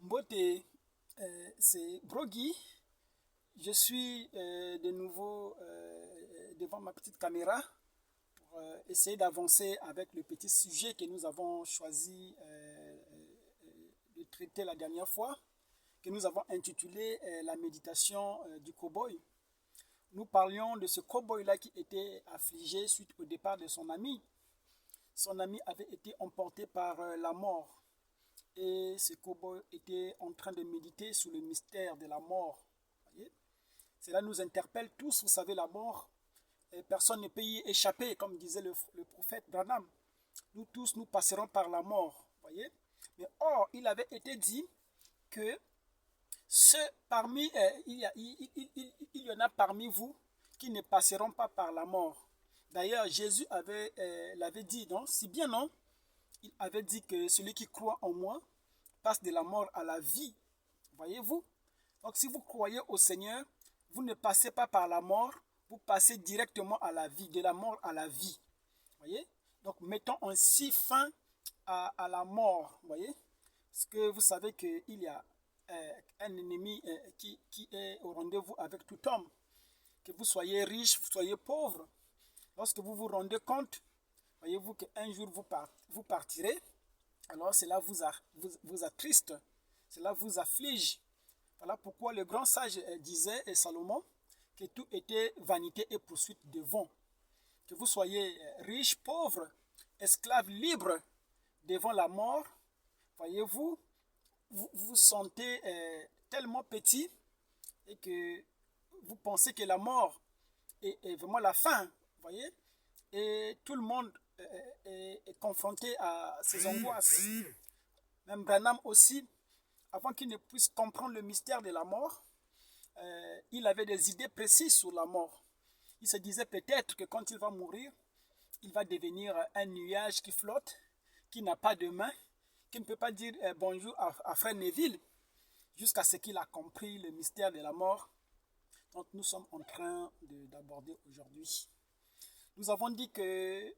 Mbote, c'est Brogui. Je suis de nouveau devant ma petite caméra pour essayer d'avancer avec le petit sujet que nous avons choisi de traiter la dernière fois, que nous avons intitulé la méditation du cow-boy. Nous parlions de ce cow-boy-là qui était affligé suite au départ de son ami. Son ami avait été emporté par la mort. Et ce cow-boy était en train de méditer sur le mystère de la mort. Voyez? Cela nous interpelle tous. Vous savez, la mort, personne ne peut y échapper, comme disait le prophète Branham. Nous tous, nous passerons par la mort. Voyez? Mais or, il avait été dit que il y en a parmi vous qui ne passeront pas par la mort. D'ailleurs, Jésus l'avait dit, non? Si bien non? Il avait dit que celui qui croit en moi passe de la mort à la vie. Voyez-vous? Donc si vous croyez au Seigneur, vous ne passez pas par la mort, vous passez directement à la vie, de la mort à la vie. Voyez? Donc mettons ainsi fin à la mort. Voyez? Parce que vous savez qu'il y a un ennemi qui est au rendez-vous avec tout homme. Que vous soyez riche, vous soyez pauvre. Lorsque vous vous rendez compte, voyez-vous qu'un jour vous partirez, alors cela vous attriste, cela vous afflige. Voilà pourquoi le grand sage disait, et Salomon, que tout était vanité et poursuite de vent. Que vous soyez riche, pauvre, esclave, libre devant la mort, voyez-vous, vous vous sentez tellement petit et que vous pensez que la mort est vraiment la fin, voyez, et tout le monde est confronté à ces angoisses. Même Branham aussi, avant qu'il ne puisse comprendre le mystère de la mort, il avait des idées précises sur la mort. Il se disait peut-être que quand il va mourir, il va devenir un nuage qui flotte, qui n'a pas de main, qui ne peut pas dire bonjour à Frère Neville, jusqu'à ce qu'il a compris le mystère de la mort dont nous sommes en train d'aborder aujourd'hui. Nous avons dit que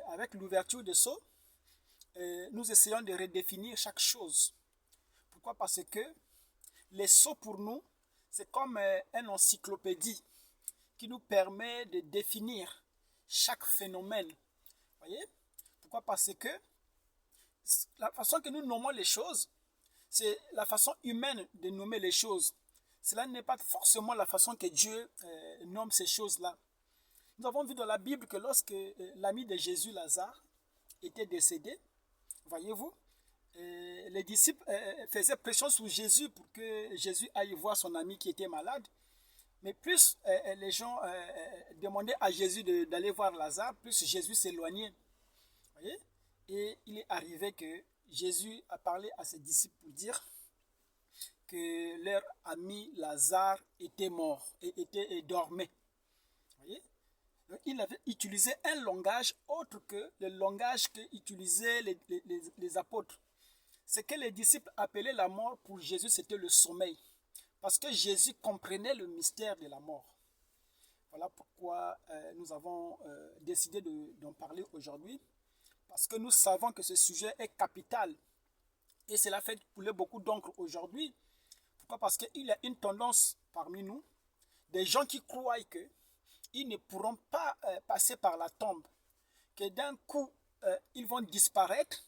avec l'ouverture des sceaux, nous essayons de redéfinir chaque chose. Pourquoi? Parce que les sceaux pour nous, c'est comme une encyclopédie qui nous permet de définir chaque phénomène. Voyez? Pourquoi? Parce que la façon que nous nommons les choses, c'est la façon humaine de nommer les choses. Cela n'est pas forcément la façon que Dieu nomme ces choses-là. Nous avons vu dans la Bible que lorsque l'ami de Jésus, Lazare, était décédé, voyez-vous, les disciples faisaient pression sur Jésus pour que Jésus aille voir son ami qui était malade. Mais plus les gens demandaient à Jésus d'aller voir Lazare, plus Jésus s'éloignait. Voyez? Et il est arrivé que Jésus a parlé à ses disciples pour dire que leur ami Lazare était mort et dormait. Voyez? Donc, il avait utilisé un langage autre que le langage qu'utilisaient les apôtres. Ce que les disciples appelaient la mort pour Jésus, c'était le sommeil. Parce que Jésus comprenait le mystère de la mort. Voilà pourquoi nous avons décidé d'en parler aujourd'hui. Parce que nous savons que ce sujet est capital. Et cela fait couler beaucoup d'encre aujourd'hui. Pourquoi? Parce qu'il y a une tendance parmi nous, des gens qui croient qu'ils ne pourront pas passer par la tombe. Que d'un coup, ils vont disparaître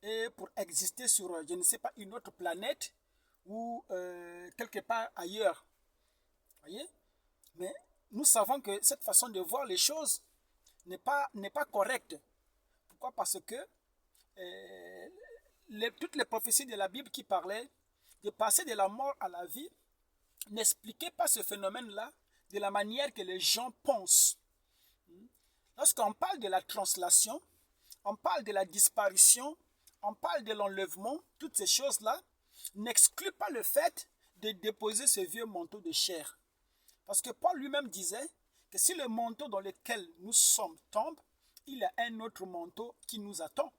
et pour exister sur, je ne sais pas, une autre planète ou quelque part ailleurs. Voyez? Mais nous savons que cette façon de voir les choses n'est pas correcte. Pourquoi? Parce que toutes les prophéties de la Bible qui parlaient de passer de la mort à la vie n'expliquaient pas ce phénomène-là de la manière que les gens pensent. Lorsqu'on parle de la translation, on parle de la disparition, on parle de l'enlèvement, toutes ces choses-là n'excluent pas le fait de déposer ce vieux manteau de chair. Parce que Paul lui-même disait que si le manteau dans lequel nous sommes tombe, il y a un autre manteau qui nous attend.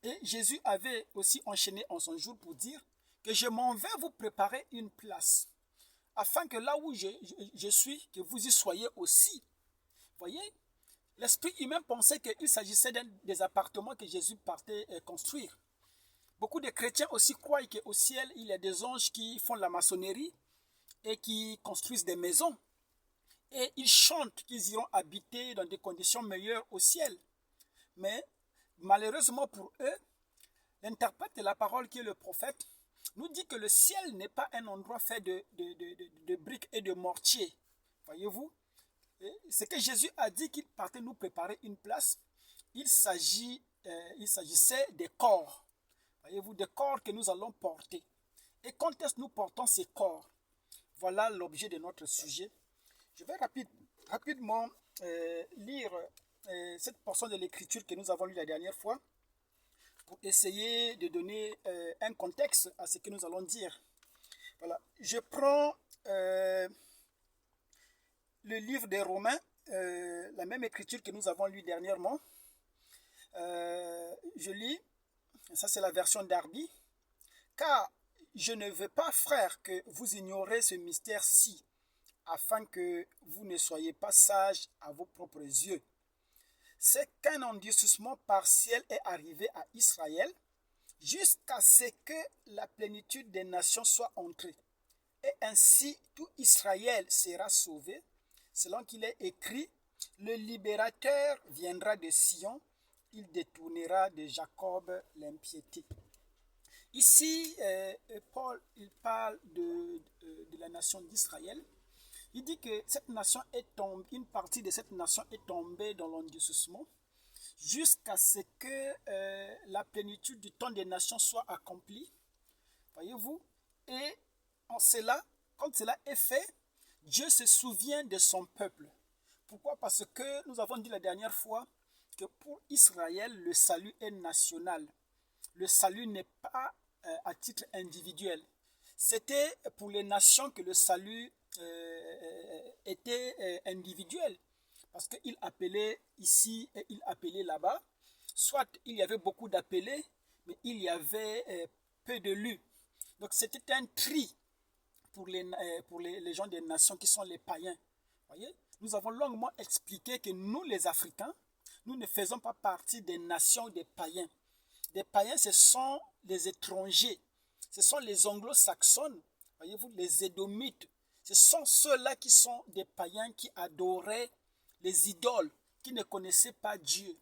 Et Jésus avait aussi enchaîné en son jour pour dire que je m'en vais vous préparer une place, afin que là où je suis, que vous y soyez aussi. Voyez, l'esprit humain pensait qu'il s'agissait des appartements que Jésus partait construire. Beaucoup de chrétiens aussi croient qu'au ciel, il y a des anges qui font la maçonnerie et qui construisent des maisons. Et ils chantent qu'ils iront habiter dans des conditions meilleures au ciel. Mais malheureusement pour eux, l'interprète de la parole qui est le prophète nous dit que le ciel n'est pas un endroit fait de briques et de mortier. Voyez-vous? Ce que Jésus a dit qu'il partait nous préparer une place, il s'agissait des corps. Voyez-vous, des corps que nous allons porter. Et quand est-ce que nous portons ces corps? Voilà l'objet de notre sujet. Je vais rapidement lire cette portion de l'écriture que nous avons lue la dernière fois pour essayer de donner un contexte à ce que nous allons dire. Voilà. Je prends le livre des Romains, la même écriture que nous avons lue dernièrement. Je lis, ça c'est la version d'Arby. Car je ne veux pas, frères, que vous ignorez ce mystère-ci, afin que vous ne soyez pas sages à vos propres yeux. C'est qu'un endurcissement partiel est arrivé à Israël, jusqu'à ce que la plénitude des nations soit entrée. Et ainsi tout Israël sera sauvé, selon qu'il est écrit, le libérateur viendra de Sion, il détournera de Jacob l'impiété. Ici, Paul il parle de la nation d'Israël. Il dit que cette nation est tombée, une partie de cette nation est tombée dans l'endurcissement jusqu'à ce que la plénitude du temps des nations soit accomplie. Voyez-vous? Et en cela, quand cela est fait, Dieu se souvient de son peuple. Pourquoi? Parce que nous avons dit la dernière fois que pour Israël, le salut est national. Le salut n'est pas à titre individuel. C'était pour les nations que le salut était individuel. Parce qu'il appelait ici et il appelait là-bas. Soit il y avait beaucoup d'appelés, mais il y avait peu d'élus. Donc c'était un tri pour les gens des nations qui sont les païens. Voyez? Nous avons longuement expliqué que nous, les Africains, nous ne faisons pas partie des nations des païens. Les païens, ce sont les étrangers. Ce sont les anglo-saxons, voyez-vous, les édomites. Ce sont ceux-là qui sont des païens qui adoraient les idoles, qui ne connaissaient pas Dieu.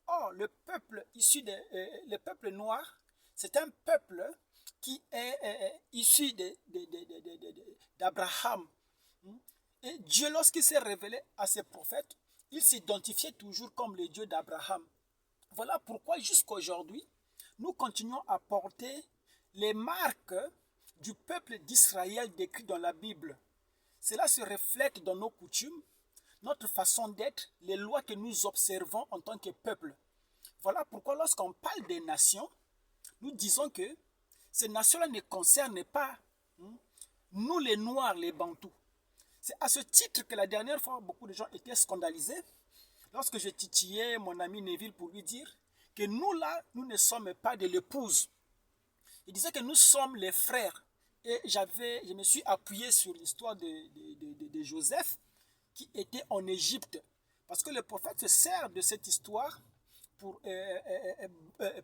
Or, le peuple le peuple noir, c'est un peuple qui est issu d'Abraham. Et Dieu, lorsqu'il s'est révélé à ses prophètes, il s'identifiait toujours comme le Dieu d'Abraham. Voilà pourquoi jusqu'à aujourd'hui, nous continuons à porter les marques du peuple d'Israël décrit dans la Bible. Cela se reflète dans nos coutumes, notre façon d'être, les lois que nous observons en tant que peuple. Voilà pourquoi lorsqu'on parle des nations, nous disons que ces nations-là ne concernent pas nous les Noirs, les Bantous. C'est à ce titre que la dernière fois, beaucoup de gens étaient scandalisés lorsque je titillais mon ami Neville pour lui dire que nous là, nous ne sommes pas de l'épouse. Il disait que nous sommes les frères. Et je me suis appuyé sur l'histoire de Joseph qui était en Égypte. Parce que le prophète se sert de cette histoire pour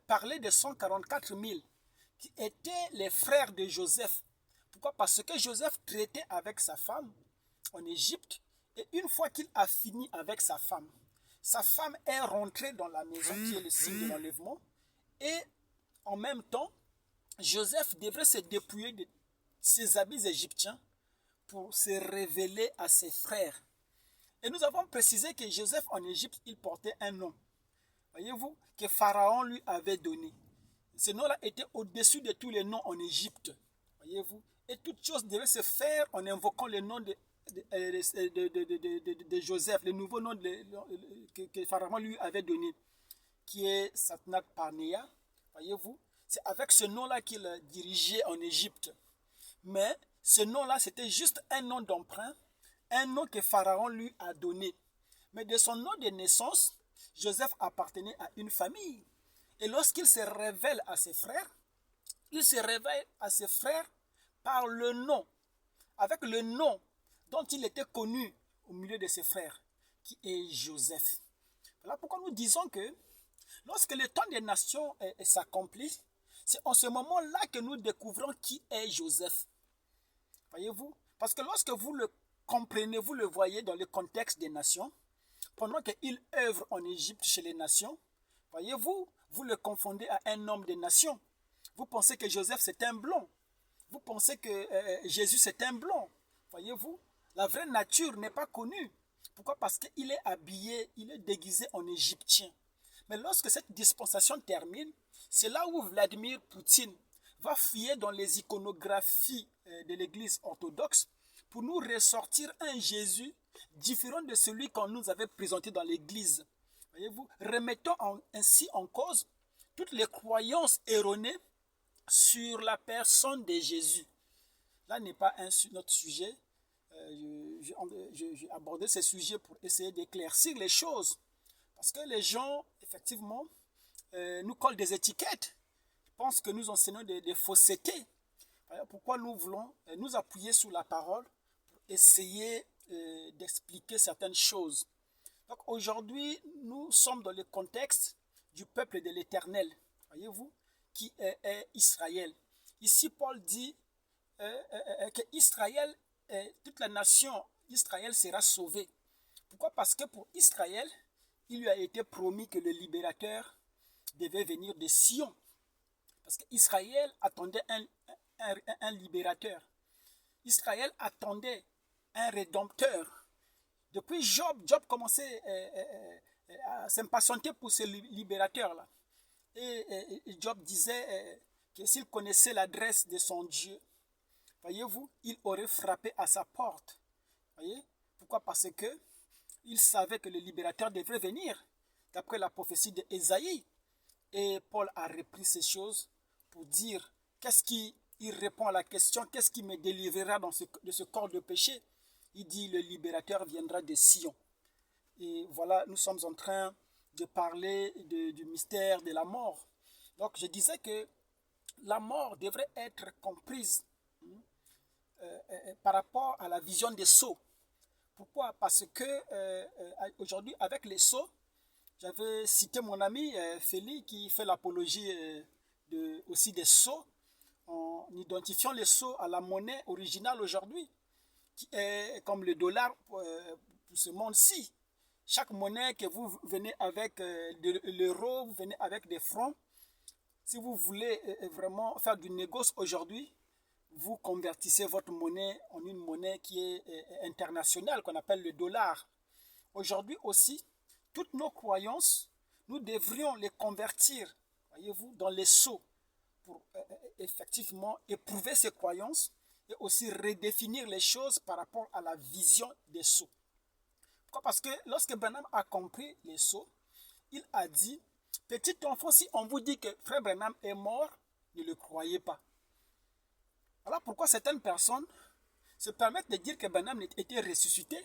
parler de 144 000 qui étaient les frères de Joseph. Pourquoi? Parce que Joseph traitait avec sa femme en Égypte et une fois qu'il a fini avec sa femme est rentrée dans la maison qui est le signe de l'enlèvement et en même temps, Joseph devrait se dépouiller de ses habits égyptiens pour se révéler à ses frères. Et nous avons précisé que Joseph en Égypte, il portait un nom. Voyez-vous, que Pharaon lui avait donné. Ce nom-là était au-dessus de tous les noms en Égypte. Voyez-vous, et toute chose devait se faire en invoquant le nom de Joseph, le nouveau nom que Pharaon lui avait donné, qui est Satnat Parnéa. Voyez-vous, c'est avec ce nom-là qu'il dirigeait en Égypte. Mais ce nom-là, c'était juste un nom d'emprunt, un nom que Pharaon lui a donné. Mais de son nom de naissance, Joseph appartenait à une famille. Et lorsqu'il se révèle à ses frères, il se révèle à ses frères par le nom, avec le nom dont il était connu au milieu de ses frères, qui est Joseph. Voilà pourquoi nous disons que lorsque le temps des nations s'accomplit, C'est en ce moment-là que nous découvrons qui est Joseph. Voyez-vous? Parce que lorsque vous le comprenez, vous le voyez dans le contexte des nations, pendant qu'il œuvre en Égypte chez les nations, voyez-vous, vous le confondez à un homme des nations. Vous pensez que Joseph c'est un blond. Vous pensez que Jésus c'est un blond. Voyez-vous, la vraie nature n'est pas connue. Pourquoi? Parce qu'il est habillé, il est déguisé en égyptien. Mais lorsque cette dispensation termine, c'est là où Vladimir Poutine va fouiller dans les iconographies de l'église orthodoxe pour nous ressortir un Jésus différent de celui qu'on nous avait présenté dans l'église. Voyez-vous, remettons ainsi en cause toutes les croyances erronées sur la personne de Jésus. Là n'est pas notre sujet. J'ai abordé ce sujet pour essayer d'éclaircir les choses. Parce que les gens, effectivement, nous collent des étiquettes. Ils pensent que nous enseignons des faussetés. Pourquoi nous voulons nous appuyer sur la parole pour essayer d'expliquer certaines choses. Donc aujourd'hui, nous sommes dans le contexte du peuple de l'Éternel. Voyez-vous, qui est Israël. Ici, Paul dit que Israël, toute la nation d'Israël sera sauvée. Pourquoi? Parce que pour Israël, il lui a été promis que le libérateur devait venir de Sion. Parce qu'Israël attendait un libérateur. Israël attendait un rédempteur. Depuis Job commençait à s'impatienter pour ce libérateur-là. Et Job disait que s'il connaissait l'adresse de son Dieu, voyez-vous, il aurait frappé à sa porte. Voyez? Pourquoi? Parce que il savait que le libérateur devrait venir, d'après la prophétie d'Ésaïe. Et Paul a repris ces choses pour dire, il répond à la question, qu'est-ce qui me délivrera de ce corps de péché? Il dit, le libérateur viendra de Sion. Et voilà, nous sommes en train de parler du mystère de la mort. Donc je disais que la mort devrait être comprise par rapport à la vision des sceaux. Pourquoi? Parce que aujourd'hui, avec les sceaux, j'avais cité mon ami Félix qui fait l'apologie aussi des sceaux en identifiant les sceaux à la monnaie originale aujourd'hui, qui est comme le dollar pour ce monde-ci. Chaque monnaie que vous venez avec de l'euro, vous venez avec des francs. Si vous voulez vraiment faire du négoce aujourd'hui, vous convertissez votre monnaie en une monnaie qui est internationale, qu'on appelle le dollar. Aujourd'hui aussi, toutes nos croyances, nous devrions les convertir, voyez-vous, dans les sceaux pour effectivement éprouver ces croyances et aussi redéfinir les choses par rapport à la vision des sceaux. Pourquoi? Parce que lorsque Branham a compris les sceaux, il a dit, petit enfant, si on vous dit que frère Branham est mort, ne le croyez pas. Voilà pourquoi certaines personnes se permettent de dire que Branham était ressuscité.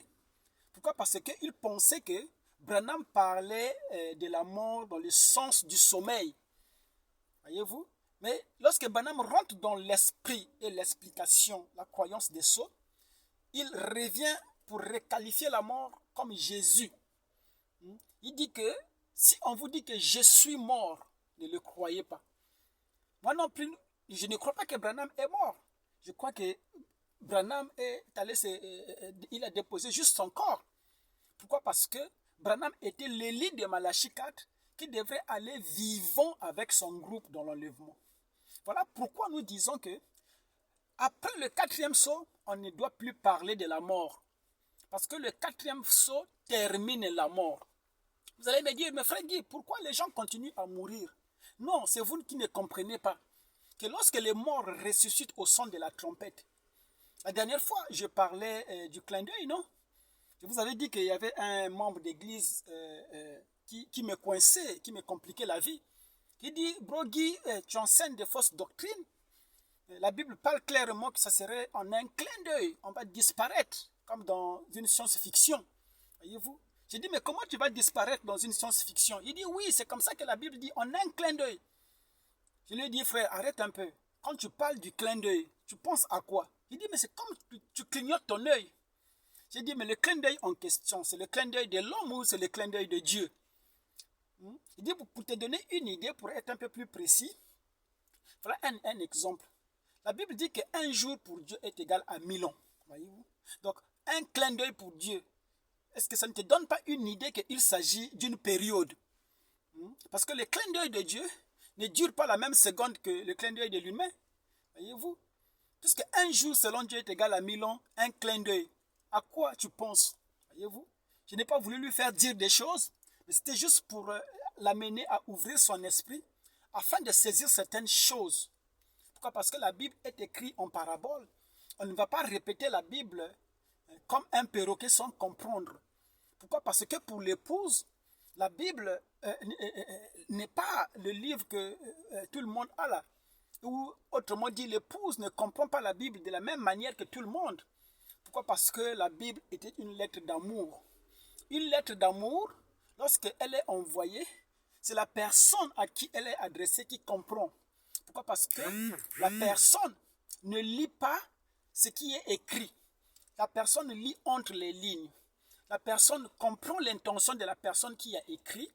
Pourquoi? Parce qu'ils pensaient que Branham parlait de la mort dans le sens du sommeil. Voyez-vous? Mais lorsque Branham rentre dans l'esprit et l'explication, la croyance des sceaux, il revient pour requalifier la mort comme Jésus. Il dit que si on vous dit que je suis mort, ne le croyez pas. Moi non plus, je ne crois pas que Branham est mort. Je crois que Branham il a déposé juste son corps. Pourquoi? Parce que Branham était l'élite de Malachie 4 qui devrait aller vivant avec son groupe dans l'enlèvement. Voilà pourquoi nous disons que après le 4e sceau, on ne doit plus parler de la mort. Parce que le 4e sceau termine la mort. Vous allez me dire, mais frère Guy, pourquoi les gens continuent à mourir? Non, c'est vous qui ne comprenez pas que lorsque les morts ressuscitent au son de la trompette, la dernière fois, je parlais du clin d'œil, non? Je vous avais dit qu'il y avait un membre d'église qui me coinçait, qui me compliquait la vie. Il dit, bro Guy, tu enseignes des fausses doctrines. La Bible parle clairement que ça serait en un clin d'œil. On va disparaître, comme dans une science-fiction. Voyez-vous? J'ai dit, mais comment tu vas disparaître dans une science-fiction? Il dit, oui, c'est comme ça que la Bible dit, en un clin d'œil. Je lui ai dit, frère, arrête un peu. Quand tu parles du clin d'œil, tu penses à quoi? Il dit, mais c'est comme tu clignotes ton œil. J'ai dit, mais le clin d'œil en question, c'est le clin d'œil de l'homme ou c'est le clin d'œil de Dieu? Il dit, pour te donner une idée, pour être un peu plus précis, Voilà un exemple. La Bible dit qu'un jour pour Dieu est égal à 1000 ans. Voyez-vous? Donc, un clin d'œil pour Dieu, est-ce que ça ne te donne pas une idée qu'il s'agit d'une période? Parce que le clin d'œil de Dieu ne dure pas la même seconde que le clin d'œil de l'humain. Voyez-vous? Puisque un jour selon Dieu est égal à 1000 ans, un clin d'œil, à quoi tu penses? Voyez-vous? Je n'ai pas voulu lui faire dire des choses, mais c'était juste pour l'amener à ouvrir son esprit afin de saisir certaines choses. Pourquoi? Parce que la Bible est écrite en parabole. On ne va pas répéter la Bible comme un perroquet sans comprendre. Pourquoi? Parce que pour l'épouse, la Bible n'est pas le livre que tout le monde a là. Ou autrement dit, l'épouse ne comprend pas la Bible de la même manière que tout le monde. Pourquoi? Parce que la Bible était une lettre d'amour. Une lettre d'amour, lorsqu'elle est envoyée, c'est la personne à qui elle est adressée qui comprend. Pourquoi? Parce que la personne ne lit pas ce qui est écrit. La personne lit entre les lignes. La personne comprend l'intention de la personne qui a écrit.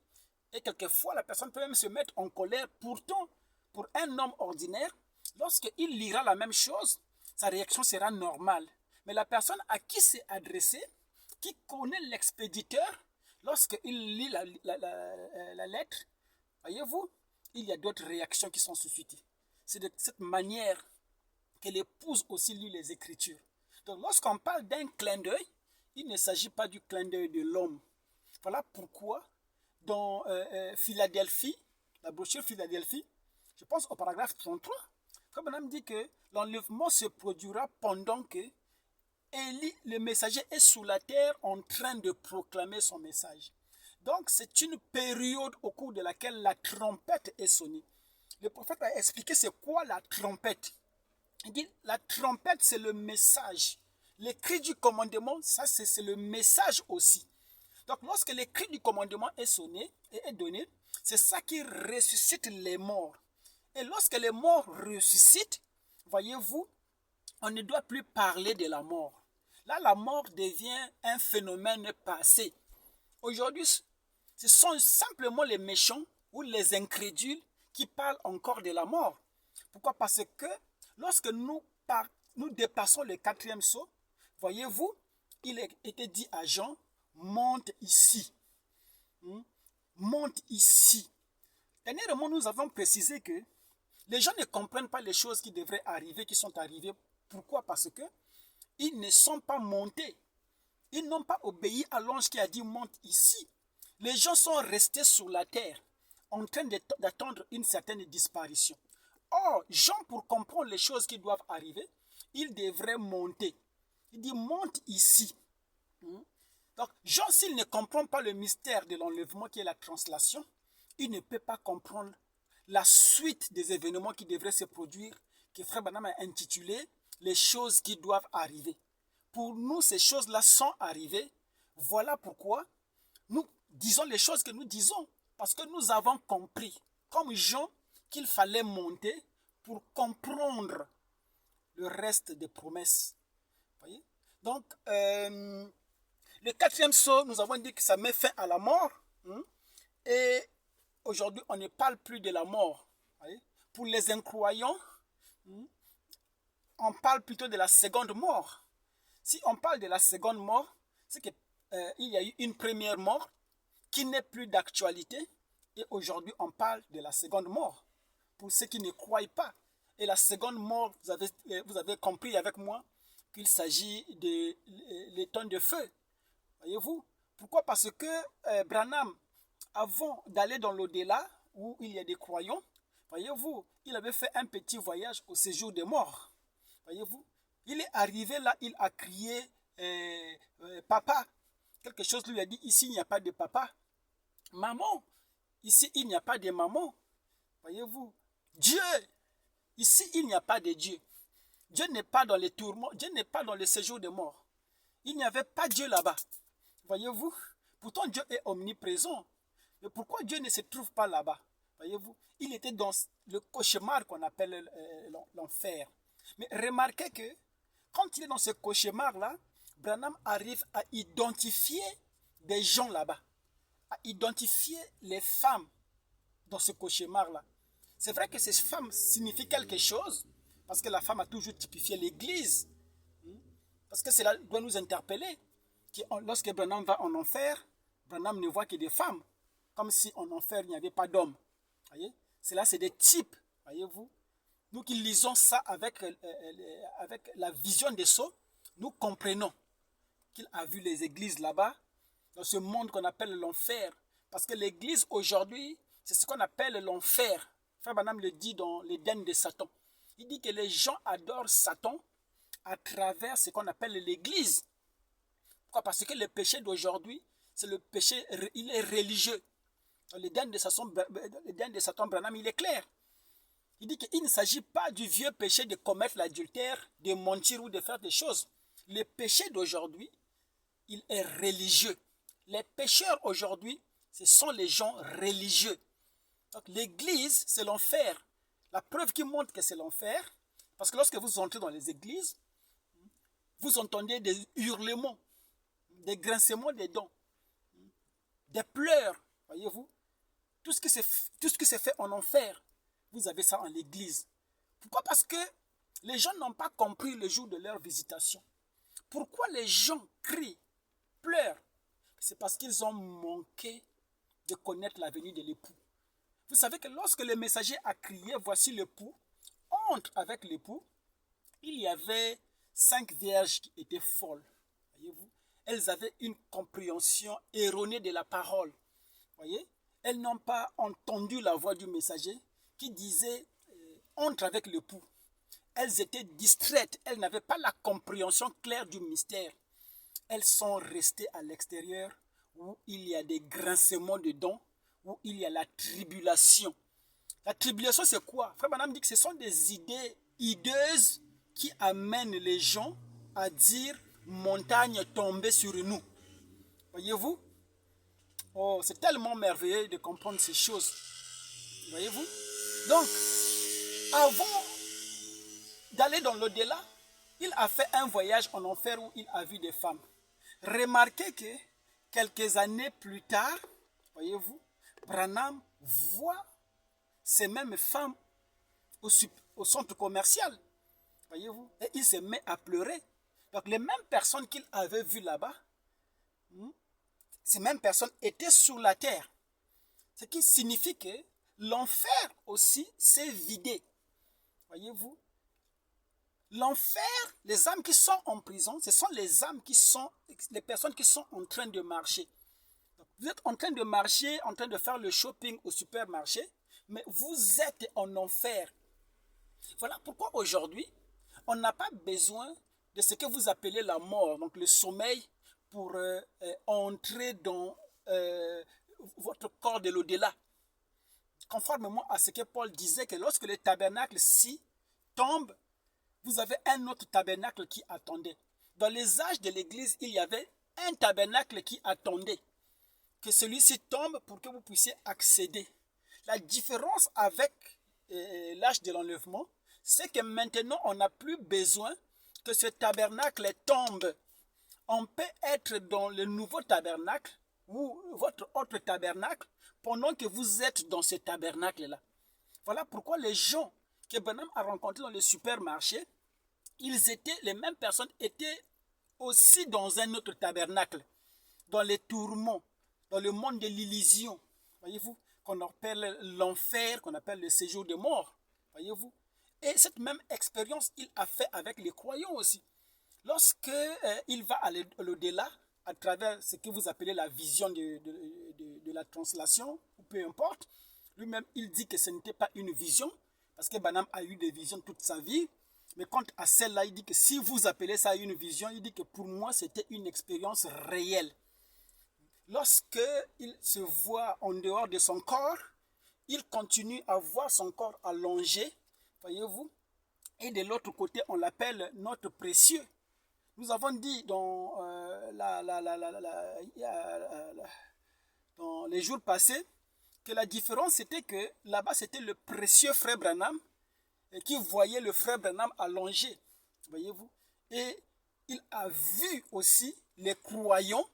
Et quelquefois, la personne peut même se mettre en colère. Pourtant, pour un homme ordinaire, lorsqu'il lira la même chose, sa réaction sera normale. Mais la personne à qui c'est adressé, qui connaît l'expéditeur, lorsqu'il lit la lettre, voyez-vous, il y a d'autres réactions qui sont suscitées. C'est de cette manière que l'épouse aussi lit les Écritures. Donc lorsqu'on parle d'un clin d'œil, il ne s'agit pas du clin d'œil de l'homme. Voilà pourquoi dans Philadelphie, la brochure Philadelphie, je pense au paragraphe 33, comme on dit que l'enlèvement se produira pendant que Élie, le messager, est sous la terre en train de proclamer son message. Donc c'est une période au cours de laquelle la trompette est sonnée. Le prophète a expliqué c'est quoi la trompette. Il dit la trompette c'est le message. Le cri du commandement, ça c'est le message aussi. Donc lorsque le cri du commandement est sonné et est donné, c'est ça qui ressuscite les morts. Et lorsque les morts ressuscitent, voyez-vous, on ne doit plus parler de la mort. Là, la mort devient un phénomène passé. Aujourd'hui, ce sont simplement les méchants ou les incrédules qui parlent encore de la mort. Pourquoi? Parce que lorsque nous dépassons le 4e sceau, voyez-vous, il a été dit à Jean, monte ici. Monte ici. Dernièrement, nous avons précisé que les gens ne comprennent pas les choses qui devraient arriver, qui sont arrivées. Pourquoi? Parce que ils ne sont pas montés. Ils n'ont pas obéi à l'ange qui a dit monte ici. Les gens sont restés sur la terre en train d'attendre une certaine disparition. Or, Jean, pour comprendre les choses qui doivent arriver, il devrait monter. Il dit monte ici. Donc, Jean, s'il ne comprend pas le mystère de l'enlèvement qui est la translation, il ne peut pas comprendre la suite des événements qui devraient se produire, que Frère Branham a intitulé les choses qui doivent arriver. Pour nous, ces choses-là sont arrivées. Voilà pourquoi nous disons les choses que nous disons. Parce que nous avons compris, comme Jean, qu'il fallait monter pour comprendre le reste des promesses. Voyez? Donc, le 4e sceau, nous avons dit que ça met fin à la mort. Et aujourd'hui, on ne parle plus de la mort. Voyez? Pour les incroyants, on parle plutôt de la seconde mort. Si on parle de la seconde mort, c'est qu'il y a eu une première mort qui n'est plus d'actualité. Et aujourd'hui, on parle de la seconde mort. Pour ceux qui ne croient pas. Et la seconde mort, vous avez compris avec moi qu'il s'agit de l'étang de feu. Voyez-vous? Pourquoi? Parce que Branham, avant d'aller dans l'au-delà, où il y a des croyants, voyez-vous, il avait fait un petit voyage au séjour des morts. Voyez-vous? Il est arrivé là, il a crié papa. Quelque chose lui a dit, ici il n'y a pas de papa. Maman, ici il n'y a pas de maman. Voyez-vous? Dieu, ici il n'y a pas de Dieu. Dieu n'est pas dans les tourments, Dieu n'est pas dans le séjour des morts. Il n'y avait pas Dieu là-bas. Voyez-vous? Pourtant Dieu est omniprésent. Mais pourquoi Dieu ne se trouve pas là-bas? Voyez-vous? Il était dans le cauchemar qu'on appelle l'enfer. Mais remarquez que quand il est dans ce cauchemar-là, Branham arrive à identifier des gens là-bas, à identifier les femmes dans ce cauchemar-là. C'est vrai que ces femmes signifient quelque chose, parce que la femme a toujours typifié l'Église. Parce que cela doit nous interpeller. Lorsque Branham va en enfer, Branham ne voit que des femmes, comme si en enfer il n'y avait pas d'hommes. Voyez? Cela, c'est des types, voyez-vous. Nous qui lisons ça avec la vision des sceaux, nous comprenons qu'il a vu les églises là-bas, dans ce monde qu'on appelle l'enfer. Parce que l'église aujourd'hui, c'est ce qu'on appelle l'enfer. Frère Branham le dit dans l'Éden de Satan. Il dit que les gens adorent Satan à travers ce qu'on appelle l'église. Pourquoi? Parce que le péché d'aujourd'hui, c'est le péché, il est religieux. Dans l'Éden de Satan, Branham, il est clair. Il dit qu'il ne s'agit pas du vieux péché de commettre l'adultère, de mentir ou de faire des choses. Le péché d'aujourd'hui, il est religieux. Les pécheurs aujourd'hui, ce sont les gens religieux. Donc l'église, c'est l'enfer. La preuve qui montre que c'est l'enfer, parce que lorsque vous entrez dans les églises, vous entendez des hurlements, des grincements des dents, des pleurs, voyez-vous. Tout ce qui se fait en enfer, vous avez ça en l'église. Pourquoi? Parce que les gens n'ont pas compris le jour de leur visitation. Pourquoi les gens crient, pleurent? C'est parce qu'ils ont manqué de connaître la venue de l'époux. Vous savez que lorsque le messager a crié, voici l'époux, entre avec l'époux, il y avait 5 vierges qui étaient folles. Voyez-vous? Elles avaient une compréhension erronée de la parole. Voyez? Elles n'ont pas entendu la voix du messager qui disait entre avec l'époux. Elles étaient distraites, elles n'avaient pas la compréhension claire du mystère. Elles sont restées à l'extérieur où il y a des grincements de dents, où il y a la tribulation. La tribulation, c'est quoi? Frère Branham dit que ce sont des idées hideuses qui amènent les gens à dire montagne tombée sur nous. Voyez-vous? Oh, c'est tellement merveilleux de comprendre ces choses. Voyez-vous? Donc, avant d'aller dans l'au-delà, il a fait un voyage en enfer où il a vu des femmes. Remarquez que quelques années plus tard, voyez-vous, Branham voit ces mêmes femmes au centre commercial. Voyez-vous? Et il se met à pleurer. Donc les mêmes personnes qu'il avait vues là-bas, ces mêmes personnes étaient sur la terre. Ce qui signifie que l'enfer aussi s'est vidé. Voyez-vous? L'enfer, les âmes qui sont en prison, ce sont les personnes qui sont en train de marcher. Donc, vous êtes en train de marcher, en train de faire le shopping au supermarché, mais vous êtes en enfer. Voilà pourquoi aujourd'hui, on n'a pas besoin de ce que vous appelez la mort, donc le sommeil, pour entrer dans votre corps de l'au-delà. Conformément à ce que Paul disait, que lorsque le tabernacle-ci tombe, vous avez un autre tabernacle qui attendait. Dans les âges de l'Église, il y avait un tabernacle qui attendait que celui-ci tombe pour que vous puissiez accéder. La différence avec l'âge de l'enlèvement, c'est que maintenant, on n'a plus besoin que ce tabernacle tombe. On peut être dans le nouveau tabernacle ou votre autre tabernacle pendant que vous êtes dans ce tabernacle-là. Voilà pourquoi les gens que Branham a rencontrés dans le supermarché, les mêmes personnes étaient aussi dans un autre tabernacle, dans les tourments, dans le monde de l'illusion, voyez-vous, qu'on appelle l'enfer, qu'on appelle le séjour de mort, voyez-vous. Et cette même expérience, il a fait avec les croyants aussi. Lorsque il va à l'au-delà, à travers ce que vous appelez la vision de la translation, ou peu importe, lui-même, il dit que ce n'était pas une vision, parce que Branham a eu des visions toute sa vie, mais quant à celle-là, il dit que si vous appelez ça une vision, il dit que pour moi, c'était une expérience réelle. Lorsqu'il se voit en dehors de son corps, il continue à voir son corps allongé, voyez-vous, et de l'autre côté, on l'appelle notre précieux. Nous avons dit dans les jours passés que la différence c'était que là-bas c'était le précieux frère Branham qui voyait le frère Branham allongé, voyez-vous. Et il a vu aussi les croyants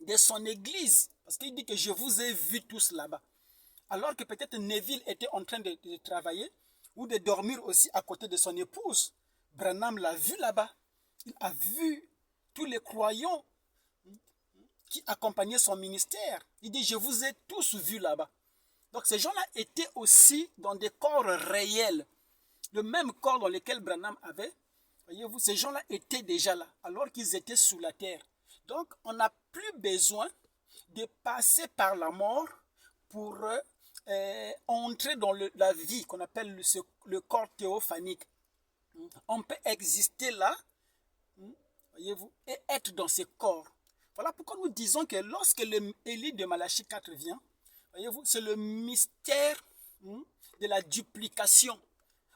de son église, parce qu'il dit que je vous ai vus tous là-bas. alors que peut-être Neville était en train de travailler ou de dormir aussi à côté de son épouse. Branham l'a vu là-bas. Il a vu tous les croyants qui accompagnaient son ministère. Il dit, je vous ai tous vus là-bas. Donc ces gens-là étaient aussi dans des corps réels. Le même corps dans lequel Branham avait. Voyez-vous, ces gens-là étaient déjà là, alors qu'ils étaient sous la terre. Donc on n'a plus besoin de passer par la mort pour entrer dans la vie qu'on appelle le corps théophanique. On peut exister là, voyez-vous, et être dans ce corps. Voilà pourquoi nous disons que lorsque l'Élie de Malachie 4 vient, voyez-vous, c'est le mystère de la duplication.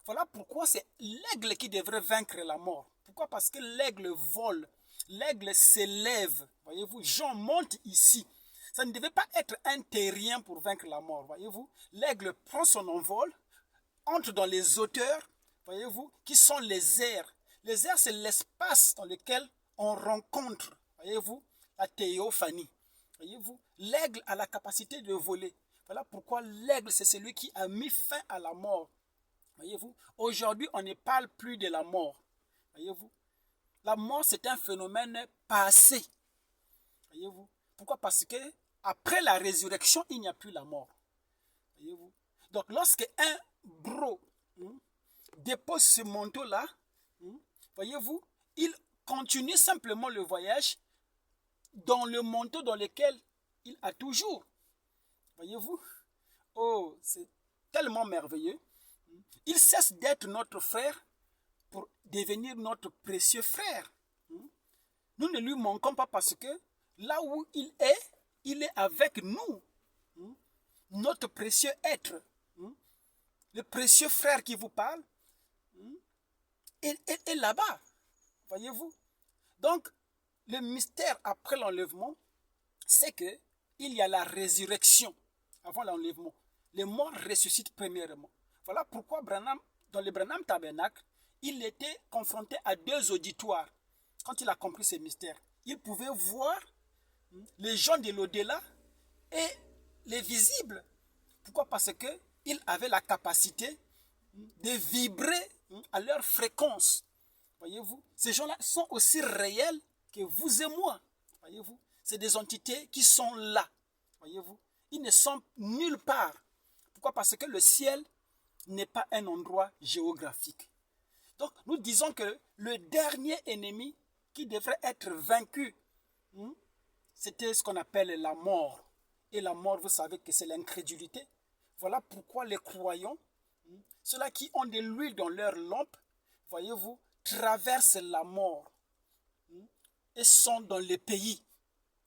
Voilà pourquoi c'est l'aigle qui devrait vaincre la mort. Pourquoi? Parce que l'aigle vole, l'aigle s'élève. Voyez-vous, Jean monte ici. Ça ne devait pas être un terrien pour vaincre la mort. Voyez-vous, l'aigle prend son envol, entre dans les hauteurs, voyez-vous, qui sont les airs. Les airs, c'est l'espace dans lequel on rencontre, voyez-vous, la théophanie. Voyez-vous, l'aigle a la capacité de voler. Voilà pourquoi l'aigle, c'est celui qui a mis fin à la mort. Voyez-vous, aujourd'hui, on ne parle plus de la mort. Voyez-vous, la mort, c'est un phénomène passé. Voyez-vous, pourquoi? Parce que après la résurrection, il n'y a plus la mort. Voyez-vous, donc lorsque un bro dépose ce manteau-là, voyez-vous, il continue simplement le voyage dans le manteau dans lequel il a toujours. Voyez-vous, oh, c'est tellement merveilleux. Il cesse d'être notre frère pour devenir notre précieux frère. Nous ne lui manquons pas parce que là où il est avec nous. Notre précieux être. Le précieux frère qui vous parle est là-bas. Voyez-vous? Donc, le mystère après l'enlèvement, c'est que il y a la résurrection avant l'enlèvement. Les morts ressuscitent premièrement. Voilà pourquoi Branham, dans le Branham Tabernacle, il était confronté à deux auditoires. Quand il a compris ces mystères, il pouvait voir les gens de l'au-delà et les visibles. Pourquoi? Parce qu'il avait la capacité de vibrer à leur fréquence. Voyez-vous, ces gens-là sont aussi réels que vous et moi. Voyez-vous, c'est des entités qui sont là. Voyez-vous, ils ne sont nulle part. Pourquoi? Parce que le ciel n'est pas un endroit géographique. Donc, nous disons que le dernier ennemi qui devrait être vaincu, c'était ce qu'on appelle la mort. Et la mort, vous savez que c'est l'incrédulité. Voilà pourquoi les croyants, ceux-là qui ont de l'huile dans leur lampe, voyez-vous, traversent la mort et sont dans les pays.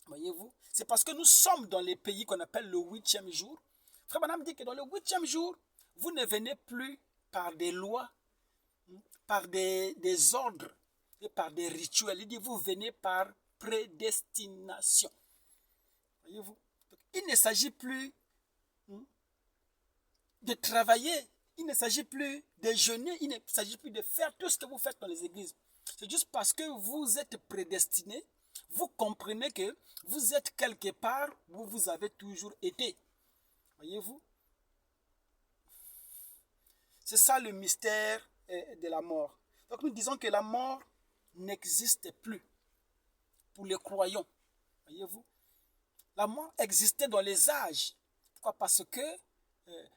Voyez-vous, c'est parce que nous sommes dans les pays qu'on appelle le 8e jour. Frère Branham dit que dans le 8e jour, vous ne venez plus par des lois, par des ordres et par des rituels. Il dit, vous venez par prédestination. Voyez-vous, donc, il ne s'agit plus de travailler, il ne s'agit plus de jeûner, il ne s'agit plus de faire tout ce que vous faites dans les églises. C'est juste parce que vous êtes prédestiné, vous comprenez que vous êtes quelque part où vous avez toujours été. Voyez-vous? C'est ça le mystère de la mort. Donc nous disons que la mort n'existe plus pour les croyants. Voyez-vous? La mort existait dans les âges. Pourquoi? Parce que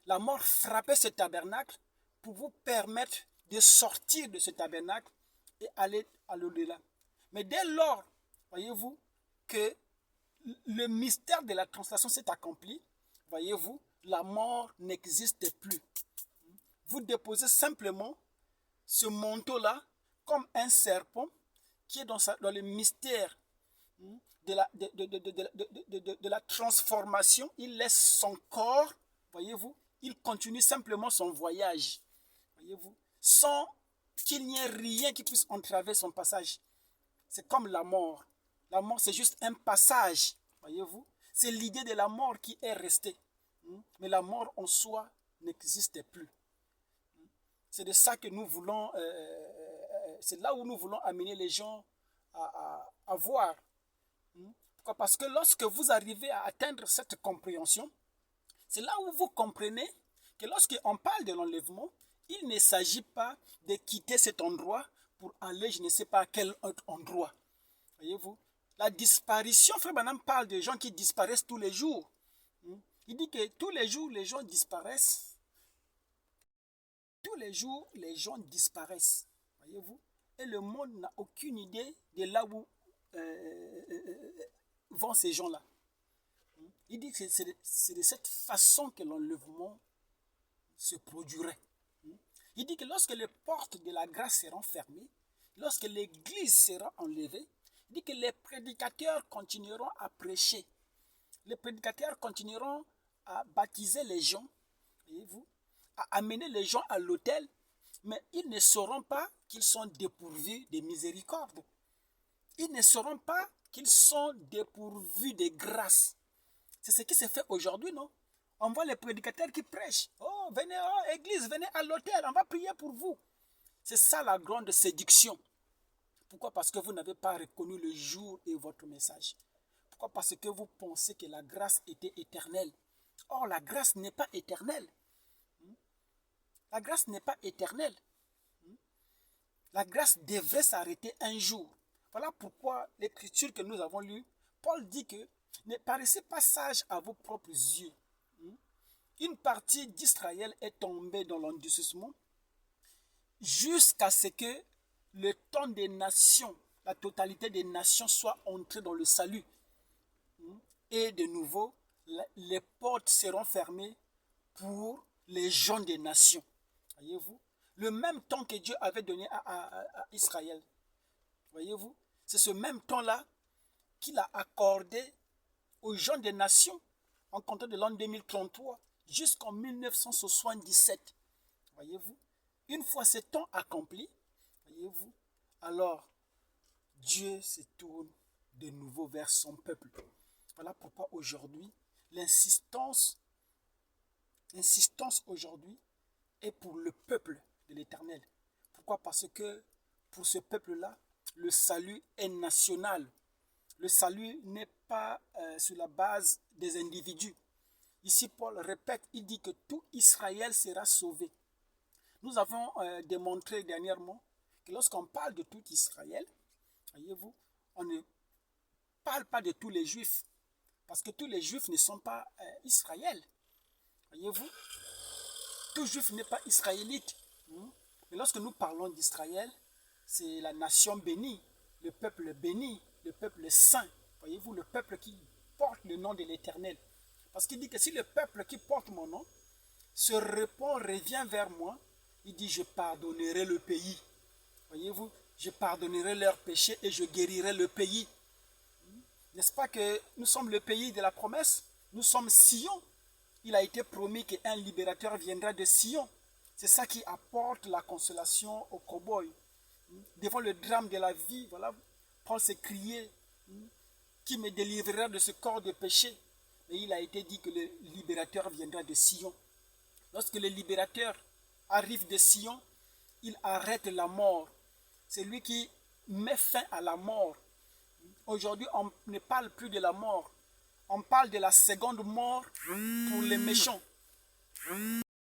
la mort frappait ce tabernacle pour vous permettre de sortir de ce tabernacle et aller à l'au-delà. Mais dès lors, voyez-vous, que le mystère de la translation s'est accompli, voyez-vous, la mort n'existe plus. Vous déposez simplement ce manteau-là comme un serpent qui est dans le mystère de la transformation. Il laisse son corps, voyez-vous, il continue simplement son voyage, voyez-vous, sans qu'il n'y ait rien qui puisse entraver son passage. C'est comme la mort. La mort, c'est juste un passage, voyez-vous. C'est l'idée de la mort qui est restée. Mais la mort en soi n'existe plus. C'est de ça que nous voulons, c'est là où nous voulons amener les gens à voir. Pourquoi? Parce que lorsque vous arrivez à atteindre cette compréhension, C'est là où vous comprenez que lorsqu'on parle de l'enlèvement, il ne s'agit pas de quitter cet endroit pour aller je ne sais pas à quel autre endroit. Voyez-vous? La disparition, Frère Branham parle de gens qui disparaissent tous les jours. Il dit que tous les jours, les gens disparaissent. Tous les jours, les gens disparaissent. Voyez-vous? Et le monde n'a aucune idée de là où vont ces gens-là. Il dit que c'est de cette façon que l'enlèvement se produirait. Il dit que lorsque les portes de la grâce seront fermées, lorsque l'église sera enlevée, il dit que les prédicateurs continueront à prêcher. Les prédicateurs continueront à baptiser les gens, voyez-vous, à amener les gens à l'autel, mais ils ne sauront pas qu'ils sont dépourvus de miséricorde. Ils ne sauront pas qu'ils sont dépourvus de grâce. C'est ce qui se fait aujourd'hui, non? On voit les prédicateurs qui prêchent. Oh, venez, oh, église, venez à l'autel, on va prier pour vous. C'est ça la grande séduction. Pourquoi? Parce que vous n'avez pas reconnu le jour et votre message. Pourquoi? Parce que vous pensez que la grâce était éternelle. Or, la grâce n'est pas éternelle. La grâce n'est pas éternelle. La grâce devrait s'arrêter un jour. Voilà pourquoi l'écriture que nous avons lue, Paul dit que ne paraissez pas sage à vos propres yeux. Une partie d'Israël est tombée dans l'endurcissement jusqu'à ce que le temps des nations, la totalité des nations soit entrée dans le salut. Et de nouveau, les portes seront fermées pour les gens des nations. Voyez-vous? Le même temps que Dieu avait donné à Israël. Voyez-vous? C'est ce même temps-là qu'il a accordé aux gens des nations en comptant de l'an 2033 jusqu'en 1977. Voyez-vous? Une fois ce temps accompli, voyez-vous, alors Dieu se tourne de nouveau vers son peuple. Voilà pourquoi aujourd'hui, l'insistance aujourd'hui est pour le peuple de l'Éternel. Pourquoi? Parce que pour ce peuple-là, le salut est national. Le salut n'est pas sur la base des individus. Ici, Paul répète, il dit que tout Israël sera sauvé. Nous avons démontré dernièrement que lorsqu'on parle de tout Israël, voyez-vous, on ne parle pas de tous les Juifs. Parce que tous les Juifs ne sont pas Israël. Voyez-vous, tout Juif n'est pas israélite. Mais lorsque nous parlons d'Israël, c'est la nation bénie, le peuple béni, le peuple saint. Voyez-vous, le peuple qui porte le nom de l'Éternel. Parce qu'il dit que si le peuple qui porte mon nom se répand, revient vers moi, il dit je pardonnerai le pays. Voyez-vous, je pardonnerai leurs péchés et je guérirai le pays. N'est-ce pas que nous sommes le pays de la promesse? Nous sommes Sion. Il a été promis qu'un libérateur viendra de Sion. C'est ça qui apporte la consolation aux cow-boys. Devant le drame de la vie, voilà, Paul s'est crié, qui me délivrera de ce corps de péché? Mais il a été dit que le libérateur viendra de Sion. Lorsque le libérateur arrive de Sion, il arrête la mort. C'est lui qui met fin à la mort. Aujourd'hui, on ne parle plus de la mort. On parle de la seconde mort pour les méchants.